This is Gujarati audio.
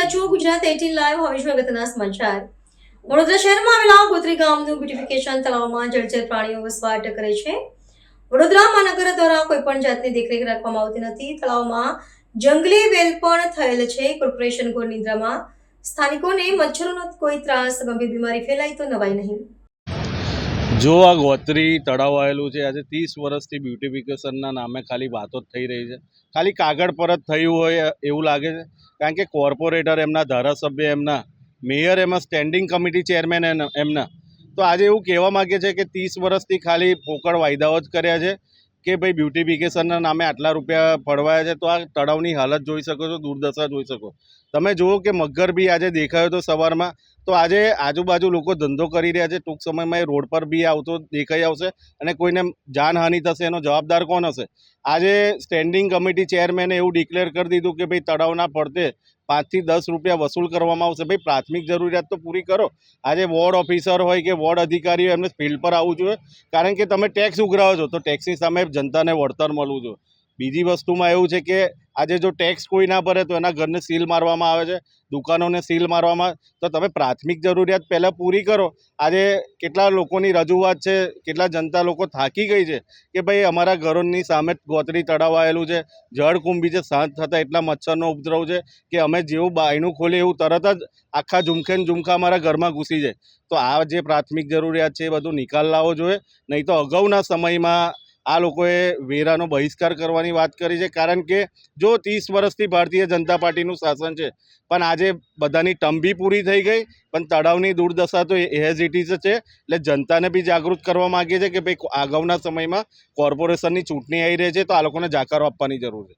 રહ્યા છો ગુજરાત 18 લાઈવ હવે જોઈએ અગત્યના સમાચાર। વડોદરા શહેરમાં આવેલા ગોત્રી ગામનું બ્યુટિફિકેશન તળાવમાં જળચર પ્રાણીઓ વસવાટ કરે છે। વડોદરા મહાનગર દ્વારા કોઈ પણ જાતની દેખરેખ રાખવામાં આવતી નથી। તળાવમાં જંગલી વેલ પણ થયેલ છે। કોર્પોરેશન ઘોર નિદ્રામાં, સ્થાનિકોને મચ્છરોનો કોઈ ત્રાસ, ગંભીર બીમારી ફેલાય તો નવાઈ નહીં। જો આ ગોત્રી તળાવ આવેલું છે, આજે 30 વર્ષથી બ્યુટિફિકેશનના નામે ખાલી વાતો જ થઈ રહી છે। ખાલી કાગળ પર જ થયું હોય એવું લાગે છે, કારણ કે કોર્પોરેટર એમના, ધારાસભ્ય એમના, મેયર એમાં, સ્ટેન્ડિંગ કમિટી ચેરમેન એમના, તો આજે એવું કહેવા માગે છે કે 30 વર્ષથી ખાલી પોકળ વાયદાઓ જ કર્યા છે કે ભાઈ બ્યુટિફિકેશનના નામે આટલા રૂપિયા ફળવાયા છે। તો આ તળાવની હાલત જોઈ શકો છો, દુર્દશા જોઈ શકો। તમે જુઓ કે મગર બી આજે દેખાયો હતો સવારમાં, તો આજે આજુબાજુ લોકો ધંધો કરી રહ્યા છે, ટૂંક સમયમાં એ રોડ પર બી આવતો દેખાઈ આવશે અને કોઈને જાનહાનિ થશે એનો જવાબદાર કોણ હશે? આજે સ્ટેન્ડિંગ કમિટી ચેરમેને એવું ડિક્લેર કરી દીધું કે ભાઈ તળાવના પડતે 5 થી 10 રૂપિયા વસૂલ કરવામાં આવશે। ભાઈ પ્રાથમિક જરૂરિયાત તો પૂરી કરો। આજે વોર્ડ ઓફિસર હોય કે વોર્ડ અધિકારીઓ એમને ફિલ્ડ પર આવવું જોઈએ, કારણ કે તમે ટેક્સ ઉઘરાવો છો તો ટેક્સની સામે જનતાને વળતર મળવું જોઈએ। બીજી વસ્તુમાં એવું છે કે આજે જો ટેક્સ કોઈ ના ભરે તો એના ઘરને સીલ મારવામાં આવે છે, દુકાનોને સીલ મારવામાં। તો તમે પ્રાથમિક જરૂરિયાત પહેલાં પૂરી કરો। આજે કેટલા લોકોની રજૂઆત છે, કેટલા જનતા લોકો થાકી ગઈ છે કે ભાઈ અમારા ઘરોની સામે ગોત્રી તળાવ આવેલું છે, જળકુંભી છે, સાંજ થતાં એટલા મચ્છરનો ઉપદ્રવ છે કે અમે જેવું બાયણું ખોલીએ એવું તરત જ આખા ઝુમખે ને ઝુમખા અમારા ઘરમાં ઘૂસી જાય। તો આ જે પ્રાથમિક જરૂરિયાત છે એ બધું નિકાલ લાવવો જોઈએ, નહીં તો અગાઉના સમયમાં આ લોકોએ વેરાનો બહિષ્કાર કરવાની વાત કરી છે। કારણ કે જો 30 વર્ષથી ભારતીય જનતા પાર્ટીનું શાસન છે, પણ આજે બધાની ટર્મ બી પૂરી થઈ ગઈ, પણ તળાવની દુર્દશા તો એઝ ઇટ ઇઝ છે। એટલે જનતાને બી જાગૃત કરવા માગીએ છીએ કે ભાઈ અગાઉના સમયમાં કોર્પોરેશનની ચૂંટણી આવી રહી છે, તો આ લોકોને જાકારો આપવાની જરૂર છે।